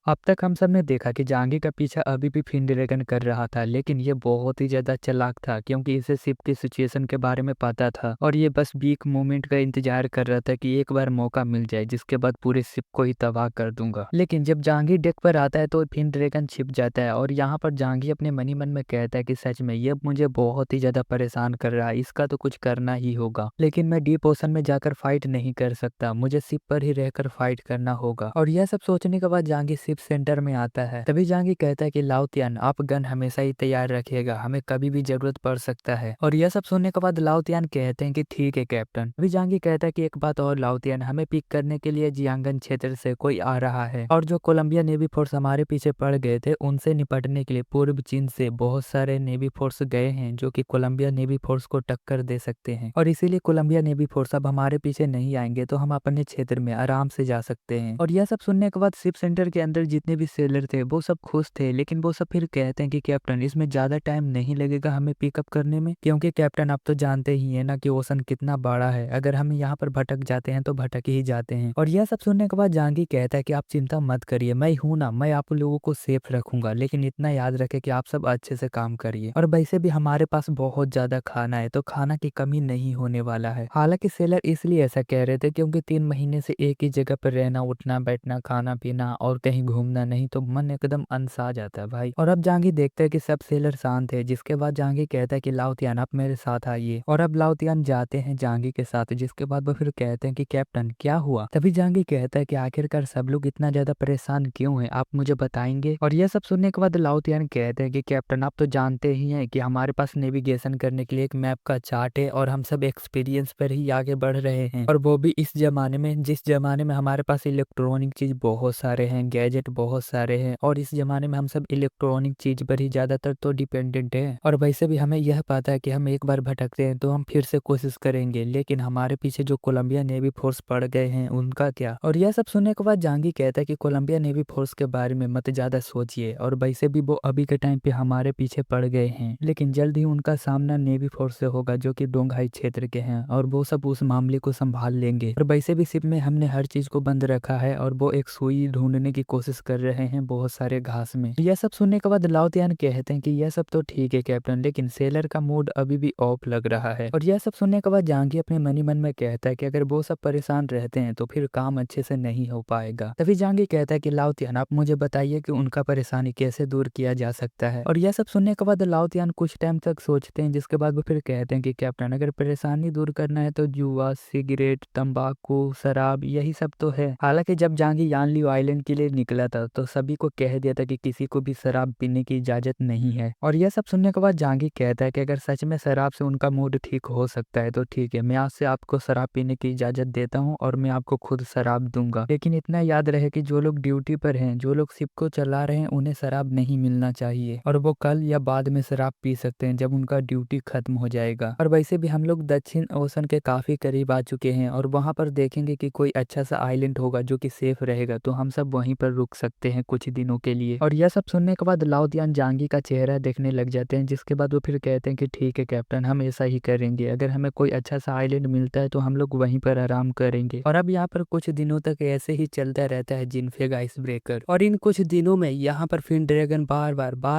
अब तक हम सब ने देखा कि जांगी का पीछा अभी भी फिन ड्रैगन कर रहा था, लेकिन ये बहुत ही ज्यादा चालाक था क्योंकि इसे शिप की सिचुएशन के बारे में पता था और ये बस वीक मोमेंट का इंतजार कर रहा था कि एक बार मौका मिल जाए जिसके बाद पूरे शिप को ही तबाह कर दूंगा। लेकिन जब जांगी डेक पर आता है तो फिन ड्रैगन छिप जाता है और यहाँ पर जांगी अपने मनी मन में कहता है कि सच में ये मुझे बहुत ही ज्यादा परेशान कर रहा है, इसका तो कुछ करना ही होगा। लेकिन मैं डीप ओशन में जाकर फाइट नहीं कर सकता, मुझे शिप पर ही रहकर फाइट करना होगा। और यह सब सोचने के बाद जांगी शिप सेंटर में आता है। तभी जांगी कहता है कि लाओतियान, आप गन हमेशा ही तैयार रखिएगा, हमें कभी भी जरूरत पड़ सकता है। और यह सब सुनने के बाद लाओतियान कहते हैं कि ठीक है कैप्टन। तभी जांगी कहता है कि एक बात और लाओतियान, हमें पिक करने के लिए जियांगन क्षेत्र से कोई आ रहा है और जो कोलंबिया नेवी फोर्स हमारे पीछे पड़ गए थे उनसे निपटने के लिए पूर्व चीन से बहुत सारे नेवी फोर्स गए हैं जो कि कोलंबिया नेवी फोर्स को टक्कर दे सकते हैं। और इसीलिए कोलंबिया नेवी फोर्स अब हमारे पीछे नहीं आएंगे तो हम अपने क्षेत्र में आराम से जा सकते हैं। और यह सब सुनने के बाद शिप सेंटर के अंदर जितने भी सेलर थे वो सब खुश थे, लेकिन वो सब फिर कहते हैं कि कैप्टन, इसमें ज्यादा टाइम नहीं लगेगा हमें पिकअप करने में, क्योंकि कैप्टन आप तो जानते ही है ना कि ओशन कितना बड़ा है, अगर हम यहाँ पर भटक जाते हैं तो भटक ही जाते हैं। और यह सब सुनने के बाद जांगी कहता है कि आप चिंता मत करिए, मैं हूं ना, मैं आप लोगों को सेफ रखूंगा, लेकिन इतना याद रखे कि आप सब अच्छे से काम करिए। और वैसे भी हमारे पास बहुत ज्यादा खाना है तो खाना की कमी नहीं होने वाला है। हालांकि सेलर इसलिए ऐसा कह रहे थे क्योंकि 3 महीने से एक ही जगह पर रहना, उठना बैठना, खाना पीना और कहीं घूमना नहीं तो मन एकदम अनसा जाता है भाई। और अब जांगी देखता है कि सब सेलर शांत है, जिसके बाद जांगी कहता है कि लाओतियान आप मेरे साथ आइए। और अब लाओतियान जाते हैं जांगी के साथ, जिसके बाद वो फिर कहते हैं कि कैप्टन क्या हुआ। तभी जांगी कहता है कि आखिरकार सब लोग इतना ज्यादा परेशान क्यों है, आप मुझे बताएंगे। और यह सब सुनने के बाद लाओतियान कहते हैं कि कैप्टन आप तो जानते ही हैं कि हमारे पास नेविगेशन करने के लिए एक मैप का चार्ट है और हम सब एक्सपीरियंस पर ही आगे बढ़ रहे हैं, और वो भी इस जमाने में जिस जमाने में हमारे पास इलेक्ट्रॉनिक चीज बहुत सारे हैं, गैजेट बहुत सारे हैं, और इस जमाने में हम सब इलेक्ट्रॉनिक चीज पर ही ज्यादातर तो डिपेंडेंट है। और वैसे भी हमें यह पता है कि हम एक बार भटकते हैं तो हम फिर से कोशिश करेंगे, लेकिन हमारे पीछे जो कोलंबिया नेवी फोर्स पड़ गए हैं उनका क्या। और यह सब सुनने के बाद जांगी कहता है कि कोलंबिया नेवी फोर्स के बारे में मत ज्यादा सोचिए, और वैसे भी वो अभी के टाइम पे हमारे पीछे पड़ गए हैं, लेकिन जल्द ही उनका सामना नेवी फोर्स से होगा जो कि डोंगहाई क्षेत्र के हैं, और वो सब उस मामले को संभाल लेंगे। और वैसे भी शिप में हमने हर चीज को बंद रखा है और वो एक सुई ढूंढने की कोशिश कर रहे हैं बहुत सारे घास में। यह सब सुनने के बाद लाओतियान कहते हैं कि यह सब तो ठीक है कैप्टन, लेकिन सेलर का मूड अभी भी ऑफ लग रहा है। और यह सब सुनने के बाद जांगी अपने मनी मन में कहता है कि अगर वो सब परेशान रहते हैं तो फिर काम अच्छे से नहीं हो पाएगा। तभी जांगी कहता है कि लाओतियान आप मुझे बताइए कि उनका परेशानी कैसे दूर किया जा सकता है। और यह सब सुनने के बाद लाओतियान कुछ टाइम तक सोचते हैं, जिसके बाद वो फिर कहते हैं कि कैप्टन अगर परेशानी दूर करना है तो जुआ, सिगरेट, तंबाकू, शराब यही सब तो है। हालांकि जब जांगी यानलियो आइलैंड के लिए निकला था तो सभी को कह दिया था कि किसी को भी शराब पीने की इजाजत नहीं है। और यह सब सुनने के बाद जांगी कहता है कि अगर सच में शराब से उनका मूड ठीक हो सकता है तो ठीक है, मैं आज से आपको शराब पीने की इजाजत देता हूँ और मैं आपको खुद शराब दूंगा, लेकिन इतना याद रहे कि जो लोग ड्यूटी पर हैं, जो लोग शिप को चला रहे हैं, उन्हें शराब नहीं मिलना चाहिए और वो कल या बाद में शराब पी सकते हैं जब उनका ड्यूटी खत्म हो जाएगा। और वैसे भी हम लोग दक्षिण ओशन के काफी करीब आ चुके हैं और वहां पर देखेंगे कि कोई अच्छा सा आइलैंड होगा जो कि सेफ रहेगा, तो हम सब वहीं पर रुक सकते हैं कुछ दिनों के लिए। और यह सब सुनने के बाद लाओतियान जांगी का चेहरा देखने लग जाते हैं, जिसके बाद वो फिर कहते हैं कि ठीक है कैप्टन, हम ऐसा ही करेंगे, अगर हमें कोई अच्छा सा आइलैंड मिलता है तो हम लोग वहीं पर आराम करेंगे। और अब यहाँ पर कुछ दिनों तक ऐसे ही चलता रहता है जिनफेग आइस ब्रेकर। और इन कुछ दिनों में यहाँ पर फिन ड्रैगन बार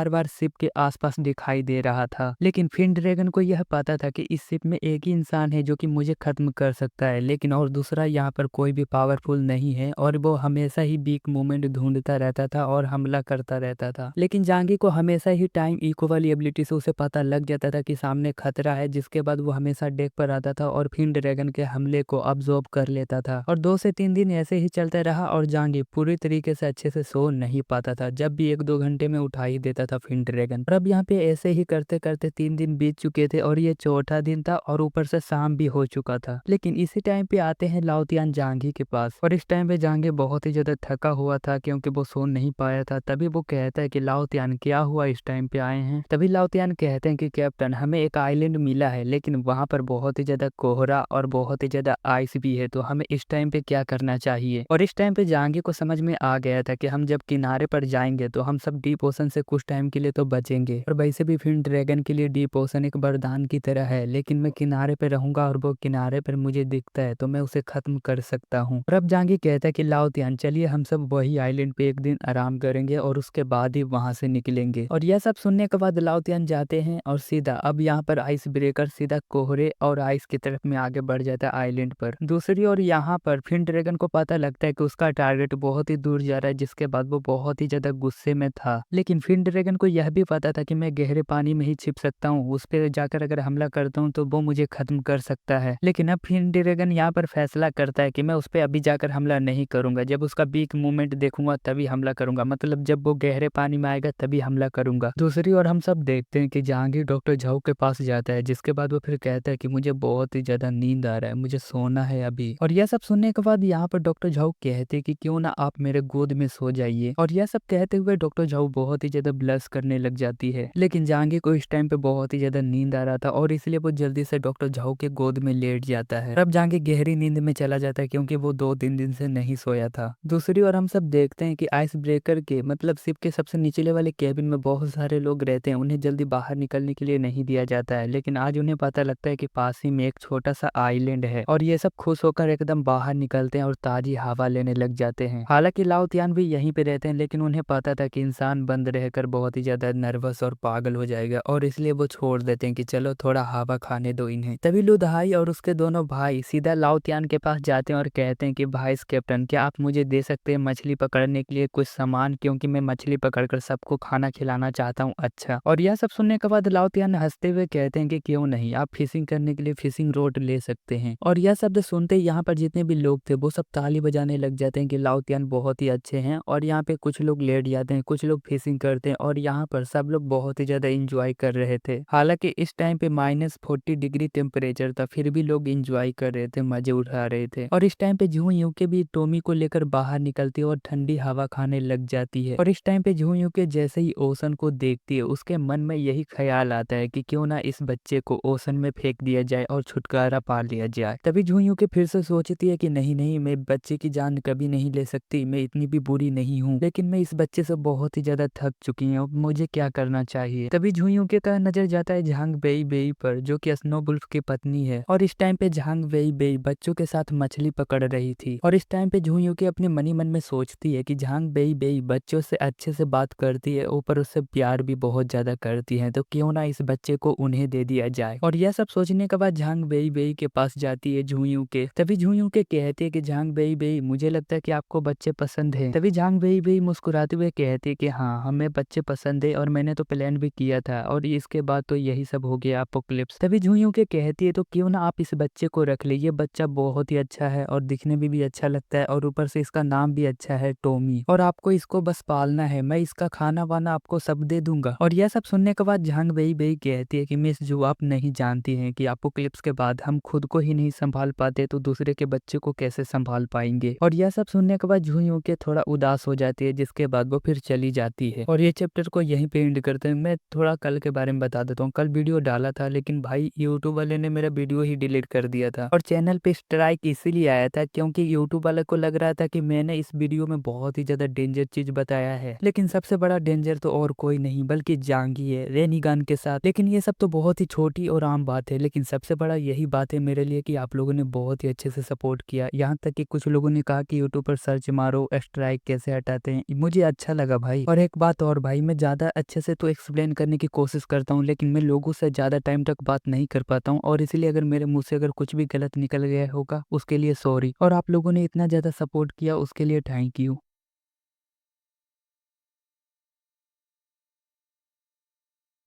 बार शिप के आसपास दिखाई दे रहा था, लेकिन फिन ड्रैगन को यह पता था कि इस शिप में एक ही इंसान है जो कि मुझे खत्म कर सकता है, लेकिन और दूसरा यहाँ पर कोई भी पावरफुल नहीं है, और वो हमेशा ही वीक मोमेंट ढूंढता रहता था और हमला करता रहता था। लेकिन जांगी को हमेशा ही टाइम इको वाली एबिलिटी से उसे पता लग जाता था कि सामने खतरा है, जिसके बाद वो हमेशा डेक पर आता था और फिन ड्रैगन के हमले को अब्सॉर्ब कर लेता था। और 2 से 3 दिन ऐसे ही चलता रहा और जांगी पूरी तरीके से अच्छे से सो नहीं पाता था, जब भी 1-2 घंटे में उठा ही देता था फिन ड्रैगन। और अब यहाँ पे ऐसे ही करते करते 3 दिन बीत चुके थे और ये चौथा दिन था और ऊपर से शाम भी हो चुका था। लेकिन इसी टाइम पे आते हैं लाओतियान जांगी के पास, और इस टाइम पे जांगी बहुत ही ज्यादा थका हुआ था क्योंकि वो सो नहीं पाया था। तभी वो कहता है कि लाओतियान क्या हुआ, इस टाइम पे आए हैं। तभी लाओतियान कहते हैं कि कैप्टन, हमें एक आइलैंड मिला है लेकिन वहां पर बहुत ही ज्यादा कोहरा और बहुत ही ज्यादा आइस भी है, तो हमें इस टाइम पे क्या करना चाहिए। और इस टाइम पे जांगी को समझ में आ गया था कि हम जब किनारे पर जाएंगे तो हम सब डीप ओशन से कुछ टाइम के लिए तो बचेंगे, और वैसे भी फिन ड्रैगन के लिए डीप ओशन एक वरदान की तरह है, लेकिन मैं किनारे पे रहूंगा और वो किनारे पर मुझे दिखता है तो मैं उसे खत्म कर सकता हूँ। और अब जांगी कहता है कि लाओतियान चलिए हम सब वही आइलैंड आइलैंड पे एक दिन आराम करेंगे और उसके बाद ही वहां से निकलेंगे। और यह सब सुनने के बाद लाओतियान जाते हैं और सीधा अब यहाँ पर आइस ब्रेकर सीधा कोहरे और आइस की तरफ में आगे बढ़ जाता है आइलैंड पर। दूसरी ओर यहाँ पर फिन ड्रैगन को पता लगता है कि उसका टारगेट बहुत ही दूर जा रहा है, जिसके बाद वो बहुत ही ज्यादा गुस्से में था। लेकिन फिन ड्रैगन को यह भी पता था कि मैं गहरे पानी में ही छिप सकता हूँ, उस पर जाकर अगर हमला करता हूँ तो वो मुझे खत्म कर सकता है। लेकिन अब फिन ड्रैगन यहाँ पर फैसला करता है कि मैं उस पर अभी जाकर हमला नहीं करूंगा, जब उसका बीक मूवमेंट देखूंगा तभी हमला करूंगा, मतलब जब वो गहरे पानी में आएगा तभी हमला करूंगा। दूसरी ओर हम सब देखते हैं कि जहांगीर डॉक्टर झाऊ के पास जाता है, जिसके बाद वो फिर कहता है कि मुझे बहुत ही ज्यादा नींद आ रहा है, मुझे सोना है अभी। और यह सब सुनने के बाद यहाँ पर डॉक्टर झाऊ कहते कि क्यों ना आप मेरे गोद में सो जाइए। और यह सब कहते हुए डॉक्टर झाऊ बहुत ही ज्यादा ब्लश करने लग जाती है। लेकिन जहांगीर को इस टाइम पे बहुत ही ज्यादा नींद आ रहा था और इसलिए वो जल्दी से डॉक्टर झाऊ के गोद में लेट जाता है। अब जहांगीर गहरी नींद में चला जाता है क्योंकि वो 2-3 दिन से नहीं सोया था। दूसरी ओर हम सब देखते हैं कि आइस ब्रेकर के मतलब शिप के सबसे निचले वाले केबिन में बहुत सारे लोग रहते हैं, उन्हें जल्दी बाहर निकलने के लिए नहीं दिया जाता है। लेकिन आज उन्हें पता लगता है कि पास ही में एक छोटा सा आइलैंड है और ये सब खुश होकर एकदम बाहर निकलते हैं और ताजी हवा लेने लग जाते हैं। हालांकि लाओतियान भी यहीं पे रहते हैं, लेकिन उन्हें पता था कि इंसान बंद रहकर बहुत ही ज्यादा नर्वस और पागल हो जाएगा और इसलिए वो छोड़ देते हैं कि चलो थोड़ा हवा खाने दो इन्हें। तभी लुदहाई और उसके दोनों भाई सीधा लाओतियान के पास जाते हैं और कहते हैं कि वाइस कैप्टन, क्या आप मुझे दे सकते हैं मछली पकड़ने के लिए कुछ सामान, क्योंकि मैं मछली पकड़कर सबको खाना खिलाना चाहता हूँ। अच्छा। और यह सब सुनने के बाद लाओतियान हंसते हुए कहते हैं कि क्यों नहीं, आप फिशिंग करने के लिए फिशिंग रोड ले सकते हैं। और यह शब्द सुनते ही यहाँ पर जितने भी लोग थे वो सब ताली बजाने लग जाते हैं कि लाओतियान बहुत ही अच्छे हैं। और यहाँ पे कुछ लोग लेट जाते हैं, कुछ लोग फिशिंग करते हैं और यहाँ पर सब लोग बहुत ही ज्यादा इंजॉय कर रहे थे। हालांकि इस टाइम पे -40 डिग्री टेम्परेचर था, फिर भी लोग इंजॉय कर रहे थे, मजे उठा रहे थे। और इस टाइम पे झू यूके भी टोमी को लेकर बाहर निकलती है और ठंडी हवा खाने लग जाती है। और इस टाइम पे झू यूके जैसे ही ओशन को देखती है उसके मन में यही ख्याल आता है कि क्यों ना इस बच्चे को ओशन में फेंक दिया जाए और छुटकारा पा लिया जाए। तभी झू यूके फिर से सोचती है कि नहीं नहीं, मैं बच्चे की जान कभी नहीं ले सकती, मैं इतनी भी बुरी नहीं हूँ, लेकिन मैं इस बच्चे से बहुत ही ज्यादा थक चुकी हूँ, मुझे क्या करना चाहिए। तभी झू यूके का नजर जाता है झांग बेई बेई पर, जो कि स्नोवुल्फ की पत्नी है। और इस टाइम पे झांग बेई बेई बच्चों के साथ मछली पकड़ रही थी। और इस टाइम पे झू यूके अपने मनी मन में सोचती है कि झांग बेई बेई बच्चों से अच्छे से बात करती है, ऊपर उससे प्यार भी बहुत ज्यादा करती है, तो क्यों ना इस बच्चे को उन्हें दे दिया जाए। और यह सब सोचने के बाद झांग बेई बेई के पास जाती है झू यूके। तभी झू यूके कहते हैं कि झांग बेई बेई, मुझे लगता है कि आपको बच्चे पसंद है। तभी झांग बेई बेई मुस्कुराते हुए कहती है कि हाँ, हमें बच्चे पसंद है और मैंने तो प्लान भी किया था, और इसके बाद तो यही सब हो गया अपोकलिप्स। तभी झू यूके कहती है तो क्यों ना आप इस बच्चे को रख ले, ये बच्चा बहुत ही अच्छा है और दिखने में भी अच्छा लगता है, और ऊपर से इसका नाम भी अच्छा है टॉमी, और आपको इसको बस पालना है, मैं इसका खाना वाना आपको सब दे दूंगा। और यह सब सुनने के बाद झांग बेई बेई कहती है कि मिस जू, आप नहीं जानती हैं कि अपोकलिप्स के बाद हम खुद को ही नहीं संभाल पाते तो दूसरे के बच्चे को कैसे संभाल पाएंगे। और यह सब सुनने के बाद झू यूके थोड़ा उदास हो जाती है, जिसके बाद वो फिर चली जाती है। और ये चैप्टर को यहीं पे एंड करते हैं। मैं थोड़ा कल के बारे में बता देता हूँ। कल वीडियो डाला था, लेकिन भाई यूट्यूब वाले ने मेरा वीडियो ही डिलीट कर दिया था, और चैनल पे स्ट्राइक इसीलिए आया था क्योंकि यूट्यूब वाले को लग रहा था कि मैंने इस वीडियो में बहुत ही ज्यादा डेंजर चीज बताया है। लेकिन सबसे बड़ा डेंजर तो और कोई नहीं बल्कि जांगी है रेनिगान के साथ। लेकिन ये सब तो बहुत ही छोटी और आम बात है, लेकिन सबसे बड़ा यही बात है मेरे लिए कि आप लोगों ने बहुत ही अच्छे से सपोर्ट किया। यहाँ तक कि कुछ लोगों ने कहा कि यूट्यूब पर सर्च मारो स्ट्राइक कैसे हटाते हैं, मुझे अच्छा लगा भाई। और एक बात और भाई, मैं ज्यादा अच्छे से तो एक्सप्लेन करने की कोशिश करता हूँ, लेकिन मैं लोगों से ज्यादा टाइम तक बात नहीं कर पाता हूँ, और इसलिए अगर मेरे मुंह से अगर कुछ भी गलत निकल गया होगा उसके लिए सॉरी। और आप लोगों ने इतना ज्यादा सपोर्ट किया उसके लिए थैंक यू।